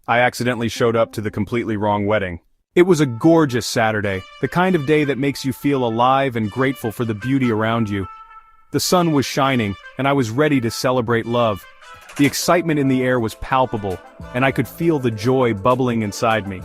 I accidentally showed up to the completely wrong wedding. It was a gorgeous Saturday, the kind of day that makes you feel alive and grateful for the beauty around you. The sun was shining, and I was ready to celebrate love. The excitement in the air was palpable, and I could feel the joy bubbling inside me.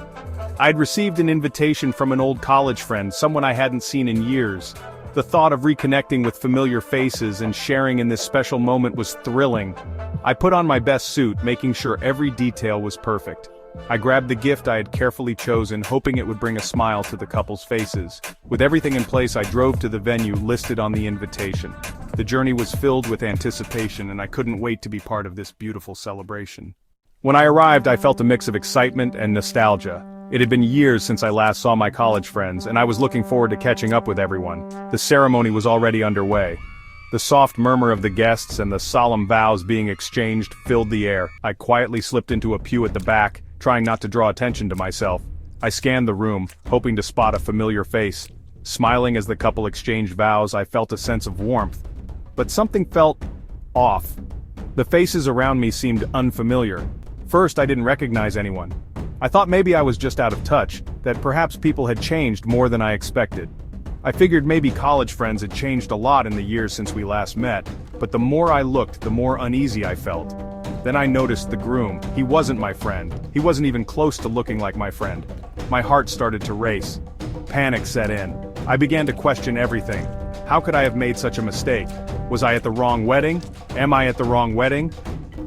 I'd received an invitation from an old college friend, someone I hadn't seen in years. The thought of reconnecting with familiar faces and sharing in this special moment was thrilling. I put on my best suit, making sure every detail was perfect. I grabbed the gift I had carefully chosen, hoping it would bring a smile to the couple's faces. With everything in place, I drove to the venue listed on the invitation. The journey was filled with anticipation, and I couldn't wait to be part of this beautiful celebration. When I arrived, I felt a mix of excitement and nostalgia. It had been years since I last saw my college friends, and I was looking forward to catching up with everyone. The ceremony was already underway. The soft murmur of the guests and the solemn vows being exchanged filled the air. I quietly slipped into a pew at the back, trying not to draw attention to myself. I scanned the room, hoping to spot a familiar face. Smiling as the couple exchanged vows, I felt a sense of warmth. But something felt off. The faces around me seemed unfamiliar. First, I didn't recognize anyone. I thought maybe I was just out of touch, that perhaps people had changed more than I expected. I figured maybe college friends had changed a lot in the years since we last met, but the more I looked, the more uneasy I felt. Then I noticed the groom. He wasn't my friend. He wasn't even close to looking like my friend. My heart started to race. Panic set in. I began to question everything. How could I have made such a mistake? Was I at the wrong wedding? Am I at the wrong wedding?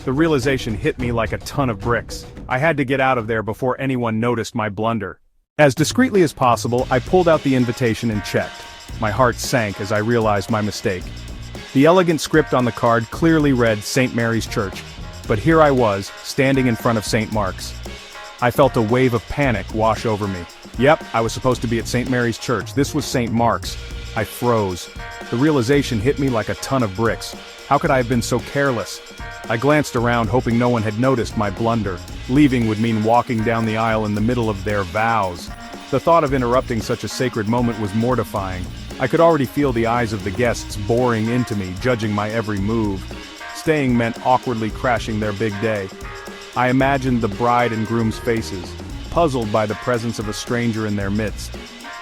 The realization hit me like a ton of bricks. I had to get out of there before anyone noticed my blunder. As discreetly as possible, I pulled out the invitation and checked. My heart sank as I realized my mistake. The elegant script on the card clearly read St. Mary's Church, but here I was, standing in front of St. Mark's. I felt a wave of panic wash over me. Yep, I was supposed to be at St. Mary's Church. This was St. Mark's. I froze. The realization hit me like a ton of bricks. How could I have been so careless? I glanced around, hoping no one had noticed my blunder. Leaving would mean walking down the aisle in the middle of their vows. The thought of interrupting such a sacred moment was mortifying. I could already feel the eyes of the guests boring into me, judging my every move. Staying meant awkwardly crashing their big day. I imagined the bride and groom's faces, puzzled by the presence of a stranger in their midst.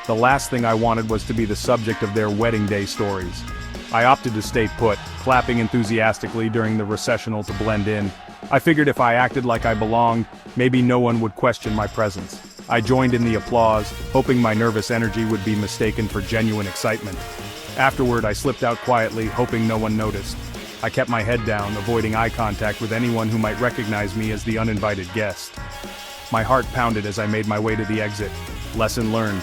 The last thing I wanted was to be the subject of their wedding day stories. I opted to stay put, clapping enthusiastically during the recessional to blend in. I figured if I acted like I belonged, maybe no one would question my presence. I joined in the applause, hoping my nervous energy would be mistaken for genuine excitement. Afterward, I slipped out quietly, hoping no one noticed. I kept my head down, avoiding eye contact with anyone who might recognize me as the uninvited guest. My heart pounded as I made my way to the exit. Lesson learned.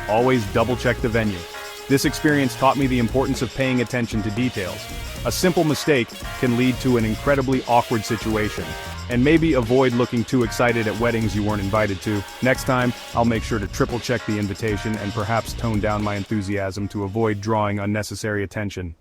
Always double-check the venue. This experience taught me the importance of paying attention to details. A simple mistake can lead to an incredibly awkward situation. And maybe avoid looking too excited at weddings you weren't invited to. Next time, I'll make sure to triple-check the invitation and perhaps tone down my enthusiasm to avoid drawing unnecessary attention.